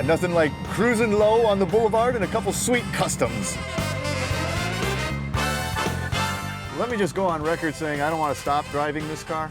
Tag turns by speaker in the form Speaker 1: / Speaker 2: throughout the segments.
Speaker 1: nothing like cruising low on the boulevard and a couple sweet customs. Let me just go on record saying I don't want to stop driving this car.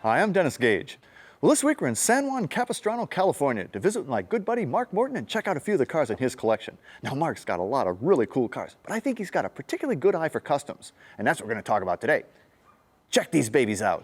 Speaker 1: Hi, I'm Dennis Gage. Well, this week we're in San Juan Capistrano, California to visit with my good buddy Mark Morton and check out a few of the cars in his collection. Now, Mark's got a lot of really cool cars, but I think he's got a particularly good eye for customs, and that's what we're going to talk about today. Check these babies out.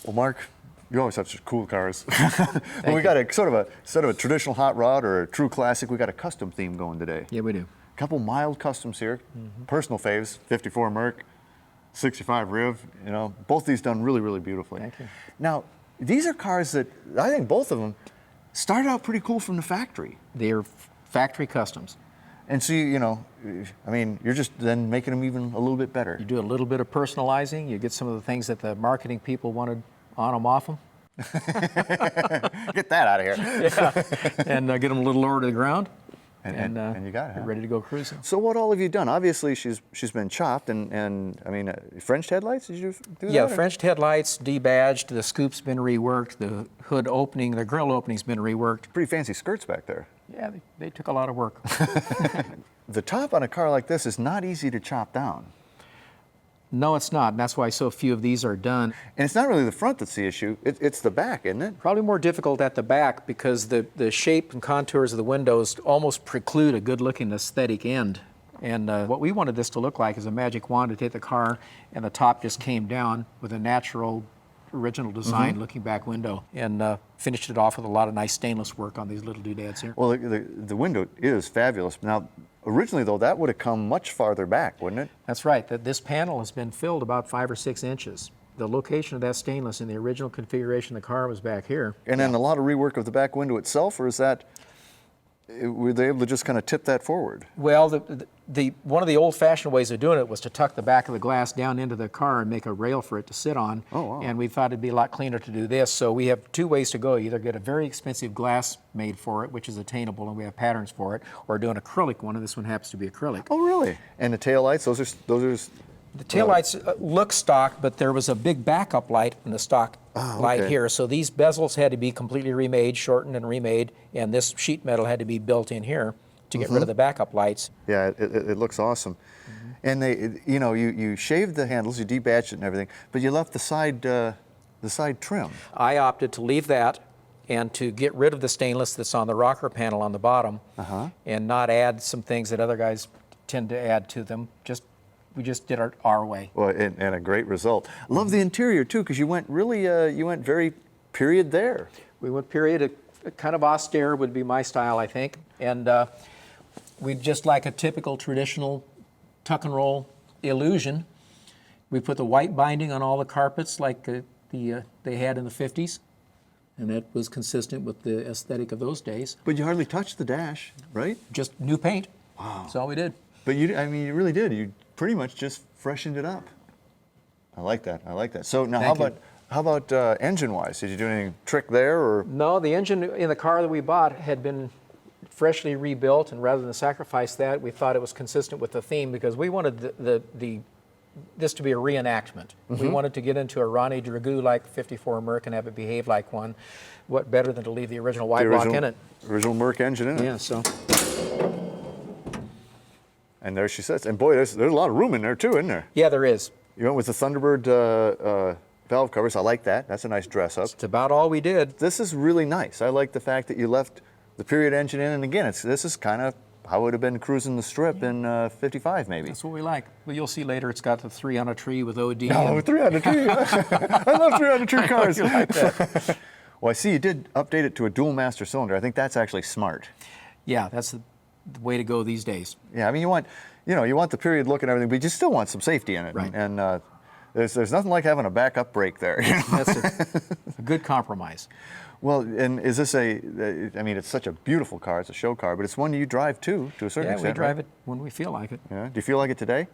Speaker 1: Well, Mark, you always have such cool cars. Well, we got a sort of a traditional hot rod or a true classic. We got a custom theme going today.
Speaker 2: Yeah, we do.
Speaker 1: A couple mild customs here. Personal faves: 54 Merc, 65 Riv. You know, both these done really, really beautifully.
Speaker 2: Thank you.
Speaker 1: Now, these are cars that I think both of them started out pretty cool from the factory.
Speaker 2: They're factory customs.
Speaker 1: And so, you know, I mean, you're just then making them even a little bit better.
Speaker 2: You do a little bit of personalizing. You get some of the things that the marketing people wanted on them, off them.
Speaker 1: Get that out of here.
Speaker 2: Yeah, and get them a little lower to the ground.
Speaker 1: And you got it, huh?
Speaker 2: Get ready to go cruising.
Speaker 1: So what all have you done? Obviously, she's been chopped, and I mean, French headlights. Did you do that?
Speaker 2: Yeah,
Speaker 1: or?
Speaker 2: French headlights, debadged. The scoop's been reworked. The hood opening, the grill opening's been reworked.
Speaker 1: Pretty fancy skirts back there.
Speaker 2: Yeah, they took a lot of work.
Speaker 1: The top on a car like this is not easy to chop down.
Speaker 2: No, it's not. And that's why so few of these are done.
Speaker 1: And it's not really the front that's the issue. It's the back, isn't it?
Speaker 2: Probably more difficult at the back because the shape and contours of the windows almost preclude a good-looking aesthetic end. And what we wanted this to look like is a magic wand to take the car and the top just came down with a natural, original design looking back window, and finished it off with a lot of nice stainless work on these little doodads here.
Speaker 1: Well, the window is fabulous. Now, originally, though, that would have come much farther back, wouldn't it?
Speaker 2: That's right. This panel has been filled about 5 or 6 inches. The location of that stainless in the original configuration of the car was back here.
Speaker 1: And then a lot of rework of the back window itself, or is that, were they able to just kind of tip that forward?
Speaker 2: Well, one of the old-fashioned ways of doing it was to tuck the back of the glass down into the car and make a rail for it to sit on.
Speaker 1: Oh, wow.
Speaker 2: And we thought it'd be a lot cleaner to do this. So we have 2 ways to go. Either get a very expensive glass made for it, which is attainable, and we have patterns for it, or do an acrylic one, and this one happens to be acrylic.
Speaker 1: Oh, really? And the tail lights, those are.
Speaker 2: The taillights look stock, but there was a big backup light in the stock light here. So these bezels had to be completely remade, shortened and remade, and this sheet metal had to be built in here to get rid of the backup lights.
Speaker 1: Yeah, it looks awesome. And you shaved the handles, you debadged it and everything, but you left the side trim.
Speaker 2: I opted to leave that and to get rid of the stainless that's on the rocker panel on the bottom and not add some things that other guys tend to add to them. We just did it our way.
Speaker 1: Well, and a great result. Love the interior too, because you went very period there.
Speaker 2: We went period, kind of austere would be my style, I think. And we just like a typical traditional tuck and roll illusion. We put the white binding on all the carpets like they had in the 50s. And that was consistent with the aesthetic of those days.
Speaker 1: But you hardly touched the dash, right?
Speaker 2: Just new paint.
Speaker 1: Wow.
Speaker 2: That's all we did.
Speaker 1: But you really did. You pretty much just freshened it up. I like that. So now, how about engine-wise? Did you do any trick there, or?
Speaker 2: No, the engine in the car that we bought had been freshly rebuilt, and rather than sacrifice that, we thought it was consistent with the theme because we wanted this to be a reenactment. We wanted to get into a Ronnie Dragoo like 54 Merc and have it behave like one. What better than to leave the original white block in it?
Speaker 1: Original Merc engine in it.
Speaker 2: Yeah, so.
Speaker 1: And there she sits. And boy, there's a lot of room in there too, isn't there?
Speaker 2: Yeah, there is.
Speaker 1: You went with the Thunderbird valve covers. I like that. That's a nice dress up.
Speaker 2: It's about all we did.
Speaker 1: This is really nice. I like the fact that you left the period engine in. And again, this is kind of how it would have been cruising the strip in 55 maybe.
Speaker 2: That's what we like. Well, you'll see later it's got the 3 on a tree with OD.
Speaker 1: No, 3 on a tree. I love 3 on a tree cars.
Speaker 2: You like that.
Speaker 1: Well, I see you did update it to a dual master cylinder. I think that's actually smart.
Speaker 2: Yeah, that's the way to go these days.
Speaker 1: Yeah, I mean, you want the period look and everything, but you still want some safety in it.
Speaker 2: Right.
Speaker 1: And there's nothing like having a backup brake there.
Speaker 2: That's a good compromise.
Speaker 1: Well, and is this I mean, it's such a beautiful car. It's a show car, but it's one you drive too, to a certain
Speaker 2: Yeah,
Speaker 1: extent.
Speaker 2: we drive
Speaker 1: right?
Speaker 2: it when we feel like it.
Speaker 1: Yeah. Do you feel like it today?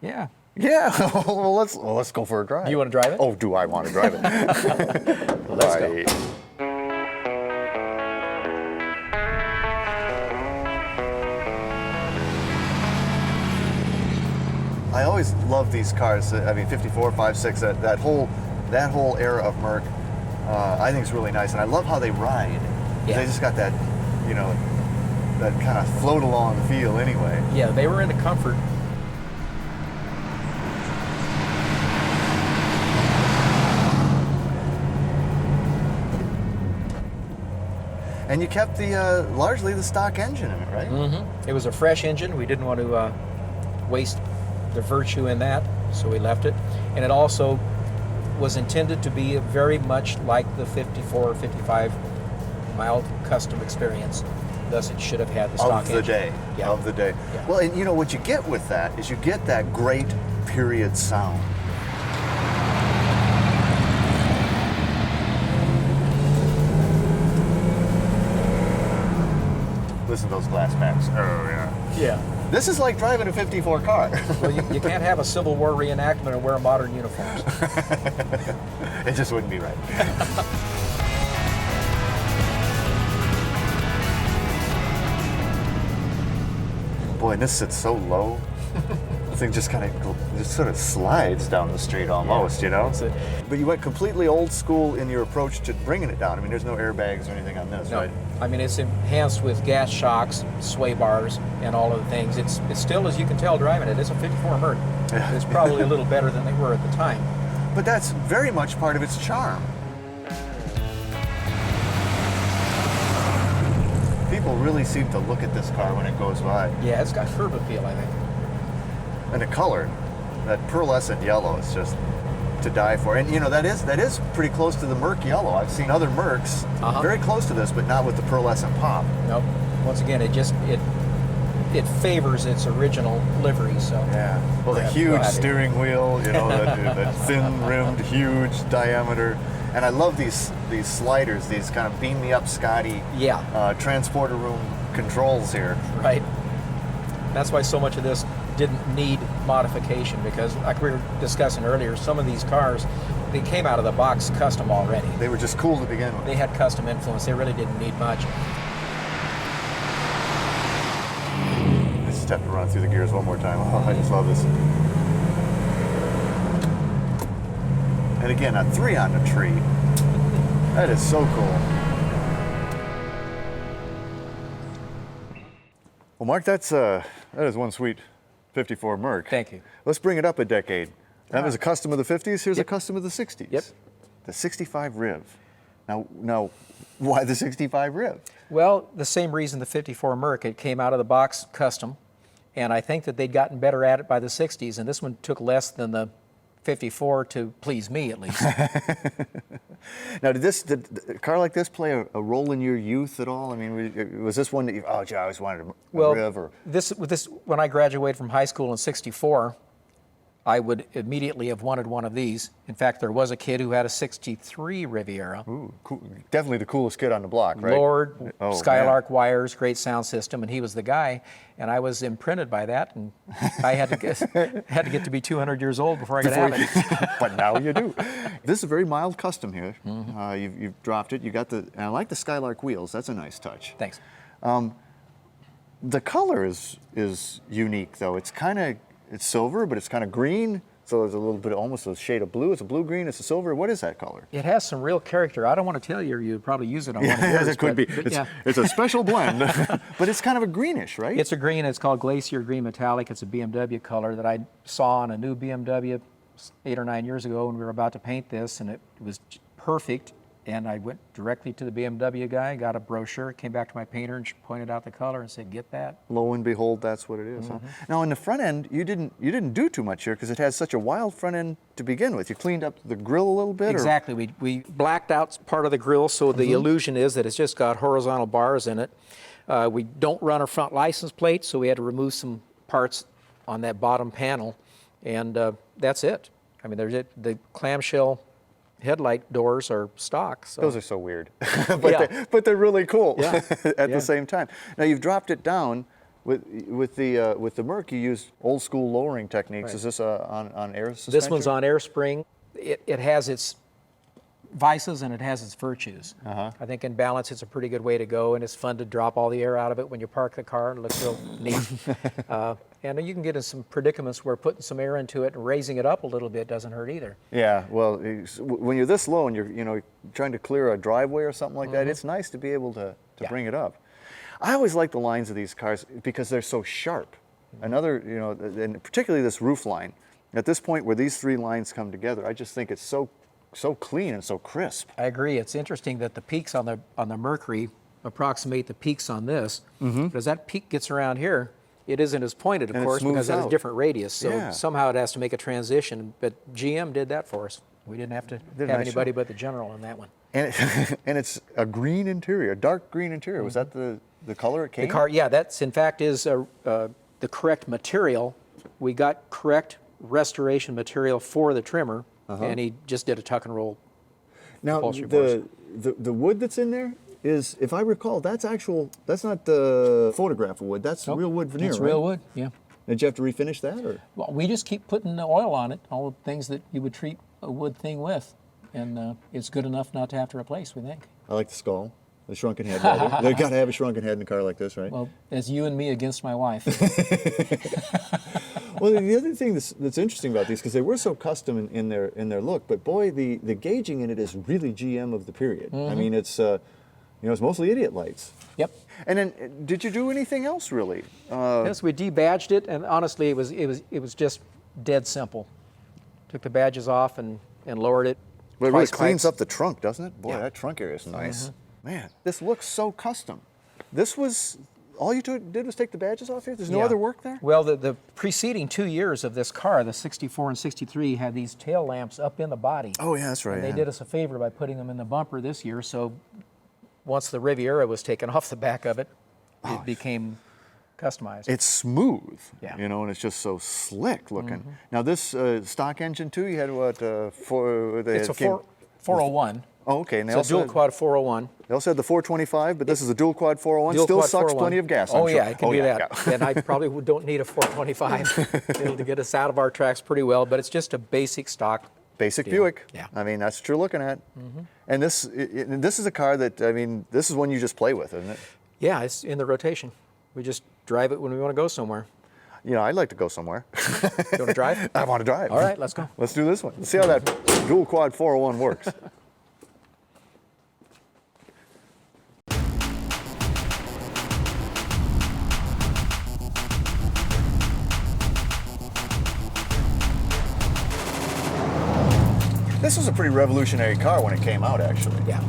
Speaker 2: Yeah.
Speaker 1: Yeah. Well, let's go for a drive.
Speaker 2: Do you want to drive it?
Speaker 1: Oh, do I want to drive it?
Speaker 2: Let's go.
Speaker 1: I always love these cars. I mean, 54, 56, that whole era of Merc. I think it's really nice, and I love how they ride.
Speaker 2: Yeah.
Speaker 1: They just got that, you know, that kind of float along feel anyway.
Speaker 2: Yeah, they were into comfort.
Speaker 1: And you kept the largely the stock engine in it, right?
Speaker 2: Mm-hmm. It was a fresh engine. We didn't want to waste the virtue in that, so we left it. And it also was intended to be very much like the 54 or 55 mild custom experience. Thus, it should have had the stock engine.
Speaker 1: Of the day.
Speaker 2: Yeah.
Speaker 1: Of the day.
Speaker 2: Yeah.
Speaker 1: Well, and you know what you get with that is you get that great period sound. Listen to those glass backs. Oh, yeah.
Speaker 2: Yeah.
Speaker 1: This is like driving a 54 car.
Speaker 2: Well, you can't have a Civil War reenactment and wear modern uniforms.
Speaker 1: It just wouldn't be right. Boy, and this sits so low. The thing just kind of just sort of slides down the street almost, you know?
Speaker 2: That's it.
Speaker 1: But you went completely old school in your approach to bringing it down. I mean, there's no airbags or anything on this,
Speaker 2: No,
Speaker 1: right?
Speaker 2: I mean, it's enhanced with gas shocks, sway bars, and all of the things. It's still, as you can tell driving it, it's a 54 Merc.
Speaker 1: Yeah.
Speaker 2: It's probably a little better than they were at the time.
Speaker 1: But that's very much part of its charm. People really seem to look at this car when it goes by.
Speaker 2: Yeah, it's got curb appeal, I think.
Speaker 1: And the color, that pearlescent yellow is just to die for. And you know, that is pretty close to the Merc yellow. I've seen other Mercs very close to this, but not with the pearlescent pop.
Speaker 2: Nope. Once again, it favors its original livery, so.
Speaker 1: Yeah. Well, the
Speaker 2: Yeah,
Speaker 1: huge
Speaker 2: go ahead.
Speaker 1: steering wheel, you know, that thin-rimmed, huge diameter. And I love these sliders, these kind of beam me up, Scotty.
Speaker 2: Yeah.
Speaker 1: Transporter room controls here.
Speaker 2: Right. That's why so much of this didn't need modification, because like we were discussing earlier, some of these cars, they came out of the box custom already.
Speaker 1: They were just cool to begin with.
Speaker 2: They had custom influence. They really didn't need much.
Speaker 1: I just have to run through the gears one more time. Oh, I just love this. And again, a 3 on the tree. That is so cool. Well, Mark, that is one sweet 54 Merc.
Speaker 2: Thank you.
Speaker 1: Let's bring it up a decade. That was a custom of the 50s. Here's a custom of the 60s.
Speaker 2: Yep.
Speaker 1: The 65 Riv. Now, why the 65 Riv?
Speaker 2: Well, the same reason the 54 Merc, it came out of the box custom, and I think that they'd gotten better at it by the 60s, and this one took less than the 54 to please me, at least.
Speaker 1: Now, did a car like this play a role in your youth at all? I mean, was this one that I always wanted a Riv? Or?
Speaker 2: This when I graduated from high school in '64, I would immediately have wanted one of these. In fact, there was a kid who had a '63 Riviera.
Speaker 1: Ooh, cool. Definitely the coolest kid on the block, right?
Speaker 2: Lord,
Speaker 1: Oh,
Speaker 2: Skylark wires, great sound system, and he was the guy. And I was imprinted by that, and I had to get to be 200 years old before I could have it.
Speaker 1: But now you do. This is a very mild custom here. You've dropped it. You got and I like the Skylark wheels. That's a nice touch.
Speaker 2: Thanks.
Speaker 1: The color is unique, though. It's silver, but it's kind of green. So there's a little bit, almost a shade of blue. It's a blue-green, it's a silver. What is that color?
Speaker 2: It has some real character. I don't want to tell you, or you'd probably use it on one of yours.
Speaker 1: It could be.
Speaker 2: But yeah.
Speaker 1: It's a special blend, but it's kind of a greenish, right?
Speaker 2: It's a green. It's called Glacier Green Metallic. It's a BMW color that I saw on a new BMW 8 or 9 years ago when we were about to paint this, and it was perfect. And I went directly to the BMW guy, got a brochure, came back to my painter and pointed out the color and said, "Get that."
Speaker 1: Lo and behold, that's what it is. Huh? Now, in the front end, you didn't do too much here because it has such a wild front end to begin with. You cleaned up the grill a little bit.
Speaker 2: Exactly. We blacked out part of the grill, so the illusion is that it's just got horizontal bars in it. We don't run a front license plate, so we had to remove some parts on that bottom panel, and that's it. I mean, there's it. The clamshell headlight doors are stock. So.
Speaker 1: Those are so weird,
Speaker 2: Yeah.
Speaker 1: but they're really cool
Speaker 2: Yeah.
Speaker 1: at
Speaker 2: Yeah.
Speaker 1: the same time. Now you've dropped it down with the Merc. You used old school lowering techniques.
Speaker 2: Right.
Speaker 1: Is this on air suspension?
Speaker 2: This one's on air spring. It has its vices and it has its virtues. I think in balance it's a pretty good way to go, and it's fun to drop all the air out of it when you park the car. It looks real neat. And you can get in some predicaments where putting some air into it and raising it up a little bit doesn't hurt either.
Speaker 1: Yeah, well, when you're this low and you're trying to clear a driveway or something like that, it's nice to be able to bring it up. I always like the lines of these cars because they're so sharp. Another, and particularly this roof line. At this point where these three lines come together, I just think it's so clean and so crisp.
Speaker 2: I agree. It's interesting that the peaks on the Mercury approximate the peaks on this. But as that peak gets around here, it isn't as pointed, of
Speaker 1: And it
Speaker 2: course, because
Speaker 1: smooths
Speaker 2: it has a
Speaker 1: out.
Speaker 2: different radius. So
Speaker 1: Yeah.
Speaker 2: somehow it has to make a transition. But GM did that for us. We didn't have to
Speaker 1: a
Speaker 2: have
Speaker 1: nice
Speaker 2: anybody
Speaker 1: job.
Speaker 2: but the General on that one.
Speaker 1: And and it's a green interior, a dark green interior. Was that the color it came?
Speaker 2: The car, yeah, that's in fact is the correct material. We got correct restoration material for the trimmer, and he just did a tuck and roll.
Speaker 1: Now
Speaker 2: upholstery for
Speaker 1: the wood that's in there is, if I recall, that's not the photograph wood. That's real wood veneer,
Speaker 2: It's
Speaker 1: right?
Speaker 2: real wood, yeah.
Speaker 1: Did you have to refinish that, or?
Speaker 2: Well, we just keep putting the oil on it, all the things that you would treat a wood thing with, and it's good enough not to have to replace, we think.
Speaker 1: I like the skull, the shrunken head. They got to have a shrunken head in a car like this, right?
Speaker 2: Well, as you and me against my wife.
Speaker 1: Well, the other thing that's interesting about these, because they were so custom in their look, but boy, the gauging in it is really GM of the period. I mean, it's it's mostly idiot lights.
Speaker 2: Yep.
Speaker 1: And then, did you do anything else really?
Speaker 2: Yes, we debadged it, and honestly, it was just dead simple. Took the badges off and lowered it.
Speaker 1: But it really
Speaker 2: twice,
Speaker 1: cleans
Speaker 2: twice.
Speaker 1: up the trunk, doesn't it? Boy,
Speaker 2: Yeah.
Speaker 1: that trunk area is nice. Man, this looks so custom. This was, all you did was take the badges off here? There's no
Speaker 2: Yeah.
Speaker 1: other work there?
Speaker 2: Well, the preceding 2 years of this car, the 64 and 63, had these tail lamps up in the body.
Speaker 1: Oh, yeah, that's right.
Speaker 2: And they did us a favor by putting them in the bumper this year, so once the Riviera was taken off the back of it, it became customized.
Speaker 1: It's smooth,
Speaker 2: Yeah.
Speaker 1: and it's just so slick looking. Now, this stock engine, too, you had what?
Speaker 2: It's a 401.
Speaker 1: Oh, okay. And they
Speaker 2: It's a
Speaker 1: also
Speaker 2: dual
Speaker 1: had,
Speaker 2: quad 401.
Speaker 1: they also had the 425, but this is a dual quad 401.
Speaker 2: Dual
Speaker 1: Still
Speaker 2: quad
Speaker 1: sucks
Speaker 2: 401.
Speaker 1: plenty of gas,
Speaker 2: Oh
Speaker 1: I'm sure.
Speaker 2: yeah, it can do that.
Speaker 1: yeah.
Speaker 2: And I probably don't need a 425 to get us out of our tracks pretty well, but it's just a basic stock.
Speaker 1: Basic
Speaker 2: Yeah.
Speaker 1: Buick.
Speaker 2: Yeah.
Speaker 1: I mean, that's what you're looking at. And this is a car that, I mean, this is one you just play with, isn't it?
Speaker 2: Yeah, it's in the rotation. We just drive it when we want to go somewhere.
Speaker 1: I'd like to go somewhere.
Speaker 2: You want to drive?
Speaker 1: I want to drive.
Speaker 2: All right, let's go.
Speaker 1: Let's do this one. Let's see how that dual quad 401 works. This was a pretty revolutionary car when it came out, actually.
Speaker 2: Yeah.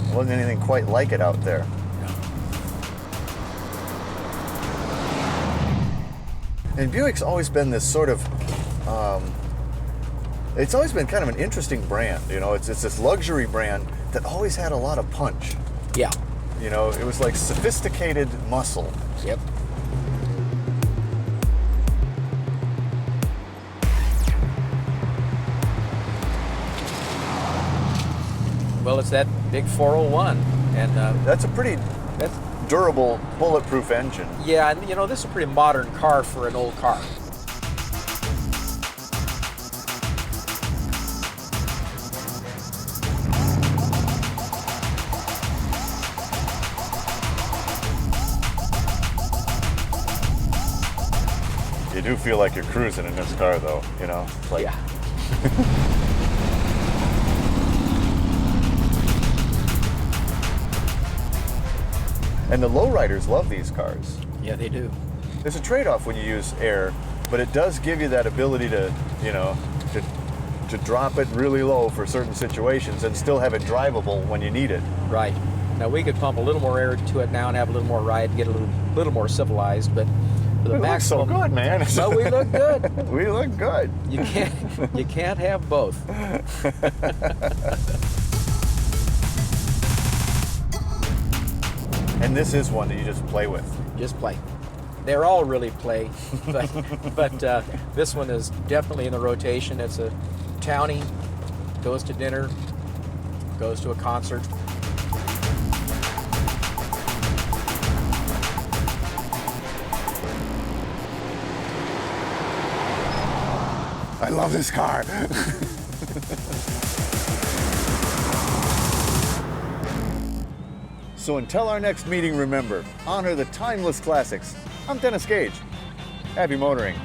Speaker 1: There wasn't anything quite like it out there. And Buick's always been this sort of, it's always been kind of an interesting brand. It's this luxury brand that always had a lot of punch.
Speaker 2: Yeah.
Speaker 1: It was like sophisticated muscle.
Speaker 2: Yep. Well, it's that big 401, and
Speaker 1: That's a pretty
Speaker 2: that's
Speaker 1: durable, bulletproof engine.
Speaker 2: yeah, and this is a pretty modern car for an old car.
Speaker 1: You do feel like you're cruising in this car, though. It's like,
Speaker 2: Yeah.
Speaker 1: And the lowriders love these cars.
Speaker 2: Yeah, they do.
Speaker 1: There's a trade-off when you use air, but it does give you that ability to, to drop it really low for certain situations and still have it drivable when you need it.
Speaker 2: Right. Now we could pump a little more air to it now and have a little more ride and get a little more civilized, but for the
Speaker 1: We look so
Speaker 2: maximum.
Speaker 1: good, man.
Speaker 2: Well, we look good.
Speaker 1: We look good.
Speaker 2: You can't have both.
Speaker 1: And this is one that you just play with.
Speaker 2: Just play. They're all really play, but this one is definitely in the rotation. It's a townie, goes to dinner, goes to a concert.
Speaker 1: I love this car. So until our next meeting, remember, honor the timeless classics. I'm Dennis Gage. Happy motoring.